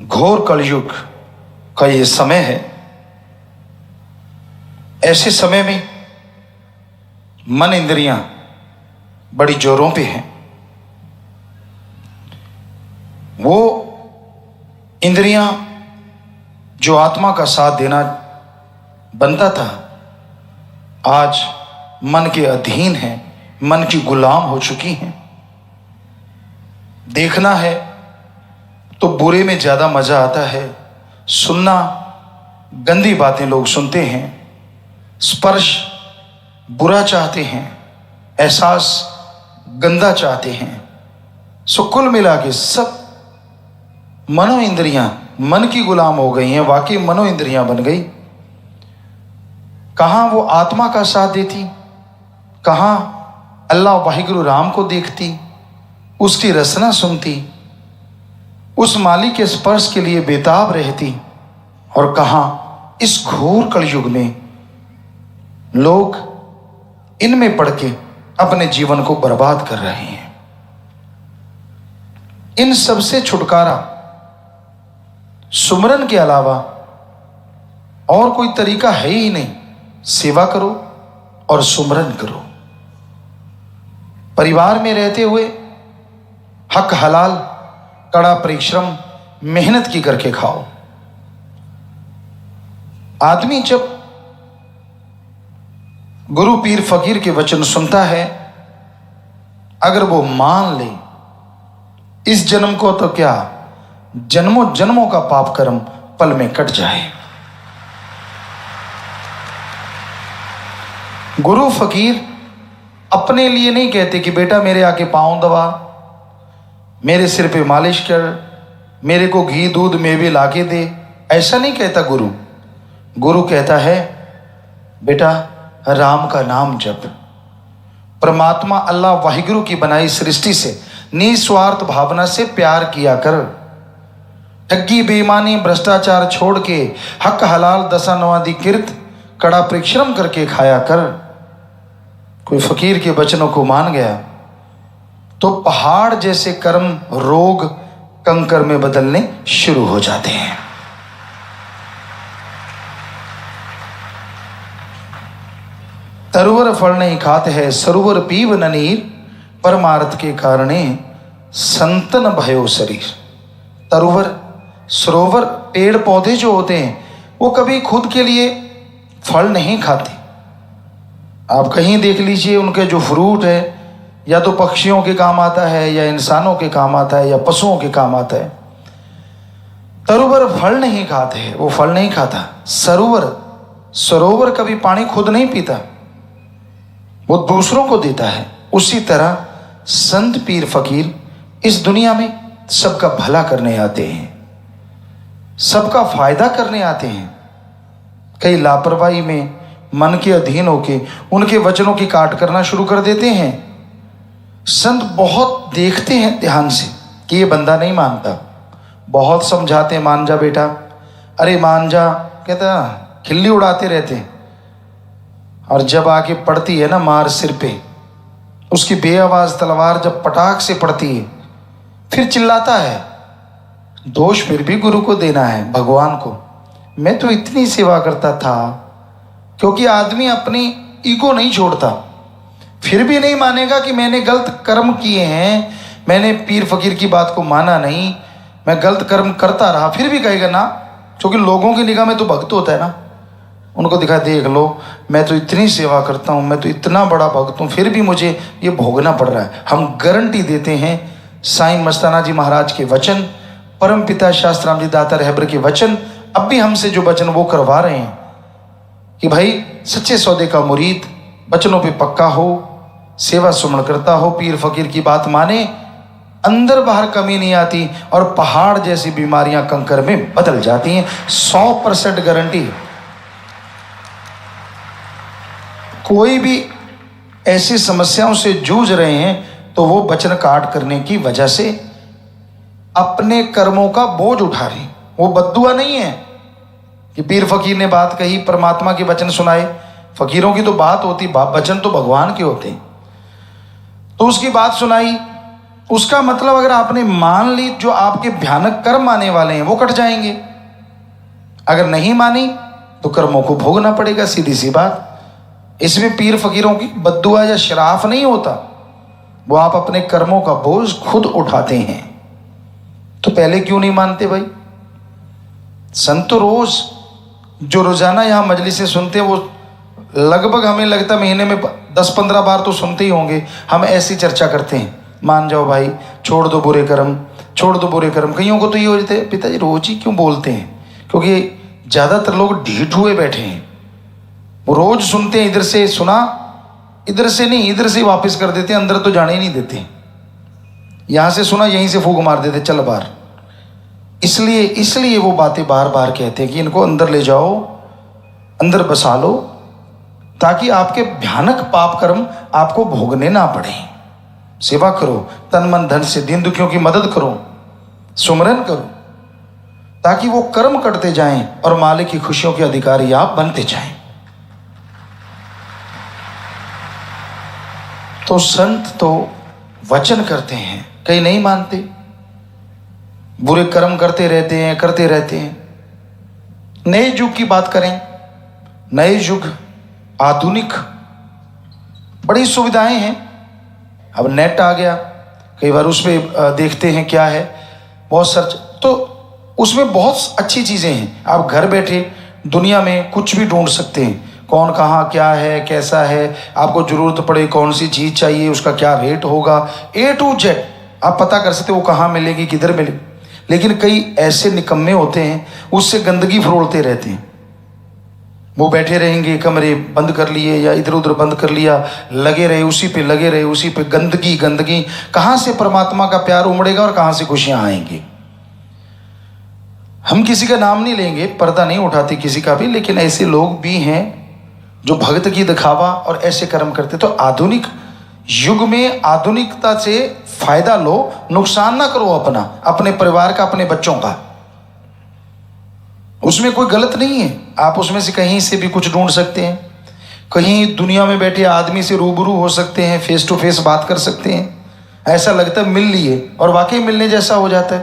घोर कलयुग का ये समय है। ऐसे समय में मन इंद्रियां बड़ी जोरों पे हैं। वो इंद्रियां जो आत्मा का साथ देना बनता था, आज मन के अधीन है, मन की गुलाम हो चुकी हैं। देखना है तो बुरे में ज्यादा मजा आता है, सुनना गंदी बातें लोग सुनते हैं, स्पर्श बुरा चाहते हैं, एहसास गंदा चाहते हैं। सो कुल मिला के सब मनो इंद्रियां मन की गुलाम हो गई हैं। वाकई मनो इंद्रियां बन गई। कहां वो आत्मा का साथ देती, कहां अल्लाह वाहिगुरु राम को देखती, उसकी रसना सुनती, उस मालिक के स्पर्श के लिए बेताब रहती, और कहां इस घोर कलयुग में लोग इनमें पड़ के अपने जीवन को बर्बाद कर रहे हैं। इन सबसे छुटकारा सुमरन के अलावा और कोई तरीका है ही नहीं। सेवा करो और सुमरन करो। परिवार में रहते हुए हक हलाल कड़ा परिश्रम मेहनत की करके खाओ। आदमी जब गुरु पीर फकीर के वचन सुनता है, अगर वो मान ले इस जन्म को, तो क्या जन्मों जन्मों का पाप कर्म पल में कट जाए। गुरु फकीर अपने लिए नहीं कहते कि बेटा मेरे आके पाँव दबा, मेरे सिर पे मालिश कर, मेरे को घी दूध मेवे लाके दे। ऐसा नहीं कहता गुरु। गुरु कहता है बेटा राम का नाम जप। परमात्मा अल्लाह वाहिगुरु की बनाई सृष्टि से निस्वार्थ भावना से प्यार किया कर। ठगी बेईमानी भ्रष्टाचार छोड़ के हक हलाल दशा नवादी किर्त कड़ा परिश्रम करके खाया कर। कोई फकीर के वचनों को मान गया तो पहाड़ जैसे कर्म रोग कंकर में बदलने शुरू हो जाते हैं। तरुवर फल नहीं खाते हैं, सरोवर पीव न नीर, परमार्थ के कारणे संतन भयो शरीर। तरुवर सरोवर पेड़ पौधे जो होते हैं वो कभी खुद के लिए फल नहीं खाते। आप कहीं देख लीजिए, उनके जो फ्रूट है या तो पक्षियों के काम आता है, या इंसानों के काम आता है, या पशुओं के काम आता है। तरुवर फल नहीं खाते हैं, वो फल नहीं खाता। सरोवर कभी पानी खुद नहीं पीता, वो दूसरों को देता है। उसी तरह संत पीर फकीर इस दुनिया में सबका भला करने आते हैं, सबका फायदा करने आते हैं। कई लापरवाही में मन के अधीन होके उनके वचनों की काट करना शुरू कर देते हैं। संत बहुत देखते हैं ध्यान से कि ये बंदा नहीं मानता, बहुत समझाते हैं, मान जा बेटा, अरे मान जा, कहता खिल्ली उड़ाते रहते हैं। और जब आके पड़ती है ना मार सिर पे, उसकी बेआवाज तलवार जब पटाख से पड़ती है, फिर चिल्लाता है। दोष फिर भी गुरु को देना है, भगवान को। मैं तो इतनी सेवा करता था, क्योंकि आदमी अपनी ईगो नहीं छोड़ता। फिर भी नहीं मानेगा कि मैंने गलत कर्म किए हैं, मैंने पीर फकीर की बात को माना नहीं, मैं गलत कर्म करता रहा, फिर भी कहेगा ना, क्योंकि लोगों की निगाह में तो भक्त होता है ना। उनको दिखा, देख लो मैं तो इतनी सेवा करता हूँ, मैं तो इतना बड़ा भक्त हूँ, फिर भी मुझे ये भोगना पड़ रहा है। हम गारंटी देते हैं, साईं मस्ताना जी महाराज के वचन, परम पिता शास्त्राम जी दाता रहबर के वचन, अब भी हमसे जो वचन वो करवा रहे हैं कि भाई सच्चे सौदे का मुरीद वचनों पे पक्का हो, सेवा सुमन करता हो, पीर फकीर की बात माने, अंदर बाहर कमी नहीं आती, और पहाड़ जैसी बीमारियां कंकर में बदल जाती हैं। 100% गारंटी है। कोई भी ऐसी समस्याओं से जूझ रहे हैं तो वो वचन काट करने की वजह से अपने कर्मों का बोझ उठा रहे। वो बद्दुआ नहीं है कि पीर फकीर ने बात कही, परमात्मा के वचन सुनाए। फकीरों की तो बात होती, वचन तो भगवान के होते हैं। तो उसकी बात सुनाई, उसका मतलब अगर आपने मान ली, जो आपके भयानक कर्म आने वाले हैं वो कट जाएंगे। अगर नहीं मानी तो कर्मों को भोगना पड़ेगा, सीधी सी बात। इसमें पीर फकीरों की बद्दुआ या शराफ नहीं होता, वो आप अपने कर्मों का बोझ खुद उठाते हैं। तो पहले क्यों नहीं मानते भाई? संत तो रोज जो रोजाना यहाँ मजलिस से सुनते हैं, वो लगभग हमें लगता महीने में 10-15 बार तो सुनते ही होंगे। हम ऐसी चर्चा करते हैं, मान जाओ भाई, छोड़ दो बुरे कर्म, छोड़ दो बुरे कर्म। कईयों को तो ये हो जाते हैं, पिताजी रोज ही क्यों बोलते हैं? क्योंकि ज़्यादातर लोग ढीठ हुए बैठे हैं, वो रोज सुनते हैं, इधर से सुना, इधर से नहीं, इधर से वापस कर देते हैं, अंदर तो जाने ही नहीं देते। यहाँ से सुना, यहीं से फूंक मार देते, चल बाहर। इसलिए वो बातें बार बार कहते हैं कि इनको अंदर ले जाओ, अंदर बसा लो, ताकि आपके भयानक पाप कर्म आपको भोगने ना पड़े। सेवा करो, तन मन धन से दीन दुखियों की मदद करो, सुमरन करो, ताकि वो कर्म करते जाएं और मालिक की खुशियों के अधिकारी आप बनते जाएं। तो संत तो वचन करते हैं, कई नहीं मानते, बुरे कर्म करते रहते हैं। नए युग की बात करें, नए युग आधुनिक, बड़ी सुविधाएं हैं। अब नेट आ गया, कई बार उस पर देखते हैं क्या है, बहुत सर्च, तो उसमें बहुत अच्छी चीज़ें हैं। आप घर बैठे दुनिया में कुछ भी ढूंढ सकते हैं, कौन कहाँ क्या है, कैसा है, आपको ज़रूरत पड़े कौन सी चीज़ चाहिए, उसका क्या रेट होगा, A to Z आप पता कर सकते हो, वो कहाँ मिलेगी, किधर मिलेगी। लेकिन कई ऐसे निकम्मे होते हैं, उससे गंदगी फरोलते रहते हैं। वो बैठे रहेंगे, कमरे बंद कर लिए या इधर उधर बंद कर लिया, लगे रहे उसी पे, लगे रहे उसी पे, गंदगी। कहाँ से परमात्मा का प्यार उमड़ेगा और कहाँ से खुशियाँ आएंगी? हम किसी का नाम नहीं लेंगे, पर्दा नहीं उठाते किसी का भी, लेकिन ऐसे लोग भी हैं जो भक्त की दिखावा और ऐसे कर्म करते। तो आधुनिक युग में आधुनिकता से फायदा लो, नुकसान ना करो अपना, अपने परिवार का, अपने बच्चों का। उसमें कोई गलत नहीं है, आप उसमें से कहीं से भी कुछ ढूंढ सकते हैं, कहीं दुनिया में बैठे आदमी से रूबरू हो सकते हैं, फेस टू फेस बात कर सकते हैं, ऐसा लगता है मिल लिए, और वाकई मिलने जैसा हो जाता है।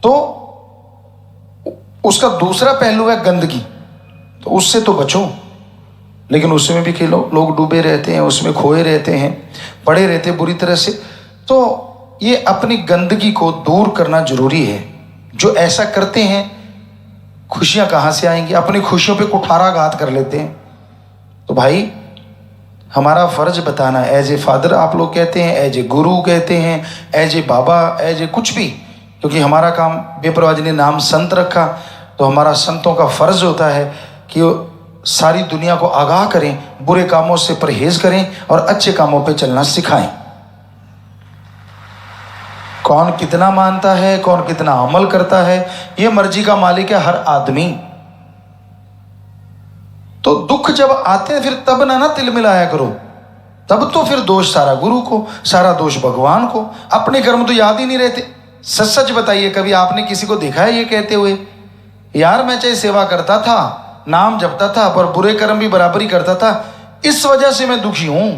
तो उसका दूसरा पहलू है गंदगी, तो उससे तो बचो। लेकिन उसमें भी कई लोग डूबे रहते हैं, उसमें खोए रहते हैं, पड़े रहते हैं बुरी तरह से। तो ये अपनी गंदगी को दूर करना जरूरी है। जो ऐसा करते हैं, खुशियां कहाँ से आएंगी? अपनी खुशियों पे कुठाराघात कर लेते हैं। तो भाई हमारा फर्ज बताना, एज ए फादर आप लोग कहते हैं, एज ए गुरु कहते हैं, as a Baba, as a कुछ भी, क्योंकि हमारा काम, बेपरवाह जी ने नाम संत रखा, तो हमारा संतों का फर्ज होता है कि सारी दुनिया को आगाह करें, बुरे कामों से परहेज करें और अच्छे कामों पे चलना सिखाएं। कौन कितना मानता है, कौन कितना अमल करता है, ये मर्जी का मालिक है हर आदमी। तो दुख जब आते हैं फिर तब ना तिल मिलाया करो, तब तो फिर दोष सारा गुरु को, सारा दोष भगवान को, अपने कर्म तो याद ही नहीं रहते। सच बताइए, कभी आपने किसी को देखा है ये कहते हुए, यार मैं चाहे सेवा करता था, नाम जपता था, पर बुरे कर्म भी बराबर ही करता था, इस वजह से मैं दुखी हूं?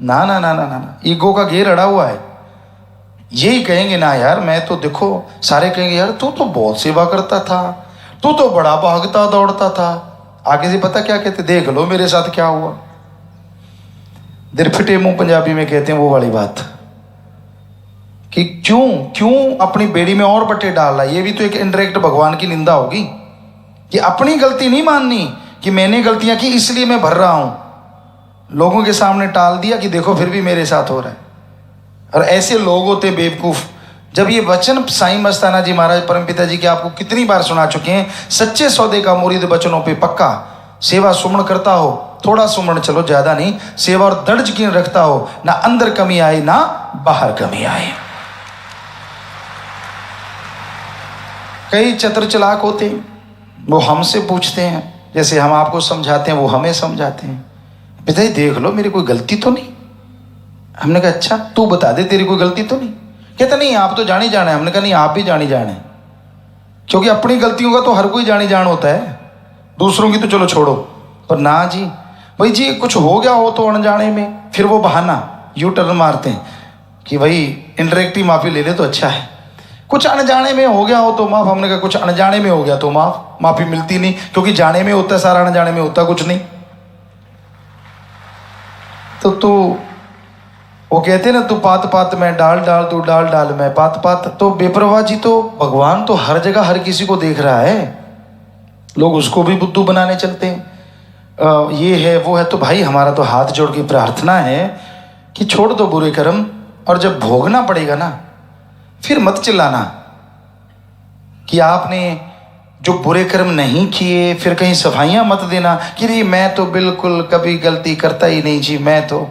ना ना ना ना ना, ईगो का घेर अड़ा हुआ है। यही कहेंगे ना यार, मैं तो देखो, सारे कहेंगे यार तू तो बहुत सेवा करता था, तू तो बड़ा भागता दौड़ता था। आगे से पता क्या कहते, देख लो मेरे साथ क्या हुआ। दिरफिटे मुंह पंजाबी में कहते हैं वो वाली बात, कि क्यों अपनी बेड़ी में और बट्टे डाल रहा। ये भी तो एक इनडायरेक्ट भगवान की निंदा होगी, कि अपनी गलती नहीं माननी कि मैंने गलतियां की इसलिए मैं भर रहा हूं, लोगों के सामने टाल दिया कि देखो फिर भी मेरे साथ हो रहा है। और ऐसे लोग होते बेवकूफ। जब ये वचन साईं मस्ताना जी महाराज परमपिता जी के आपको कितनी बार सुना चुके हैं, सच्चे सौदे का मुरीद वचनों पे पक्का, सेवा सुमन करता हो, थोड़ा सुमन चलो ज्यादा नहीं, सेवा और दर्ज यकीन रखता हो, ना अंदर कमी आए ना बाहर कमी आए। कई चतुर चालाक होते हैं, वो हमसे पूछते हैं, जैसे हम आपको समझाते हैं वो हमें समझाते हैं, पिताजी देख लो मेरी कोई गलती तो नहीं। हमने कहा अच्छा तू बता दे तेरी कोई गलती तो नहीं। कहता नहीं आप तो जानी जाना है। हमने कहा नहीं आप भी जानी जान है, क्योंकि अपनी गलतियों का तो हर कोई जानी जान होता है, दूसरों की तो चलो छोड़ो। पर ना जी, भाई जी कुछ हो गया हो तो अनजाने में, फिर वो बहाना यू टर्न मारते हैं, कि भाई इंडायरेक्टली माफ़ी ले ले तो अच्छा है। कुछ अनजाने में हो गया हो तो माफ़। हमने कहा कुछ अनजाने में हो गया तो माफ़ी मिलती नहीं, क्योंकि जाने में होता है सारा, अनजाने में होता कुछ नहीं। तो तू, वो कहते ना, तू पात पात में डाल डाल, तू डाल डाल में पात पात। तो बेपरवाह जी, तो भगवान तो हर जगह हर किसी को देख रहा है, लोग उसको भी बुद्धू बनाने चलते हैं, ये है वो है। तो भाई हमारा तो हाथ जोड़ के प्रार्थना है कि छोड़ दो बुरे कर्म, और जब भोगना पड़ेगा ना फिर मत चिल्लाना कि आपने जो बुरे कर्म नहीं किए, फिर कहीं सफाइयाँ मत देना कि नहीं मैं तो बिल्कुल कभी गलती करता ही नहीं जी, मैं तो,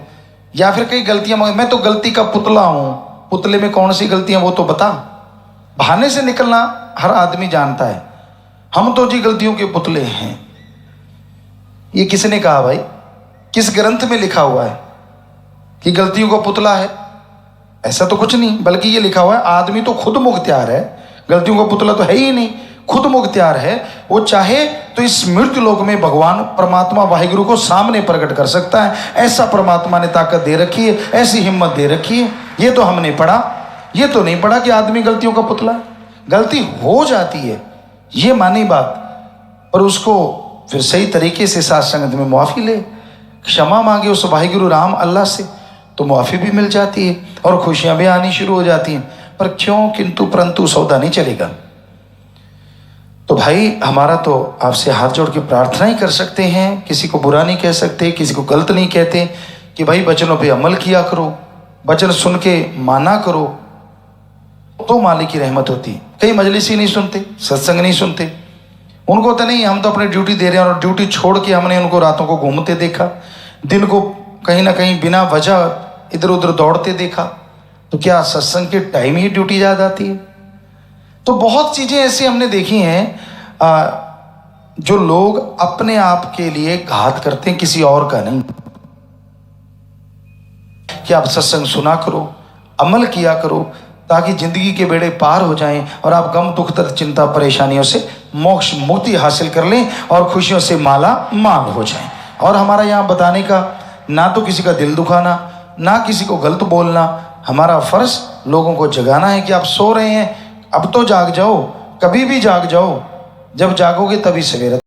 या फिर कई गलतियाँ, मैं तो गलती का पुतला हूँ। पुतले में कौन सी गलतियाँ वो तो बता। बहाने से निकलना हर आदमी जानता है, हम तो जी गलतियों के पुतले हैं। ये किसने कहा भाई? किस ग्रंथ में लिखा हुआ है कि गलतियों का पुतला है? ऐसा तो कुछ नहीं, बल्कि ये लिखा हुआ है आदमी तो खुद मुख्तियार है, गलतियों का पुतला तो है ही नहीं, खुद मुख्तियार है। वो चाहे तो इस मृत्यु लोक में भगवान परमात्मा वाहिगुरु को सामने प्रकट कर सकता है। ऐसा परमात्मा ने ताकत दे रखी है, ऐसी हिम्मत दे रखी है। ये तो हमने पढ़ा, ये तो नहीं पढ़ा कि आदमी गलतियों का पुतला। गलती हो जाती है, ये मानी बात, पर उसको फिर सही तरीके से साथ संगत में मुआफ़ी ले, क्षमा मांगे उस वाहिगुरु राम अल्लाह से, तो मुआफ़ी भी मिल जाती है और खुशियाँ भी आनी शुरू हो जाती हैं। पर क्यों किंतु परंतु सौदा नहीं चलेगा। तो भाई हमारा तो आपसे हाथ जोड़ के प्रार्थना ही कर सकते हैं, किसी को बुरा नहीं कह सकते, किसी को गलत नहीं कहते, कि भाई वचनों पे अमल किया करो, वचन सुन के माना करो, तो मालिक की रहमत होती है। कई मजलिस ही नहीं सुनते, सत्संग नहीं सुनते, उनको तो नहीं, हम तो अपनी ड्यूटी दे रहे हैं, और ड्यूटी छोड़ के हमने उनको रातों को घूमते देखा, दिन को कहीं ना कहीं बिना वजह इधर उधर दौड़ते देखा, तो क्या सत्संग के टाइम ही ड्यूटी याद आती है? तो बहुत चीज़ें ऐसी हमने देखी हैं जो लोग अपने आप के लिए घात करते हैं, किसी और का नहीं। कि आप सत्संग सुना करो, अमल किया करो, ताकि जिंदगी के बेड़े पार हो जाएं और आप गम दुख दर्द चिंता परेशानियों से मोक्ष मुक्ति हासिल कर लें और खुशियों से माला माल हो जाएं। और हमारा यहाँ बताने का ना तो किसी का दिल दुखाना, ना किसी को गलत बोलना, हमारा फर्ज लोगों को जगाना है कि आप सो रहे हैं, अब तो जाग जाओ, कभी भी जाग जाओ, जब जागोगे तभी सवेरा।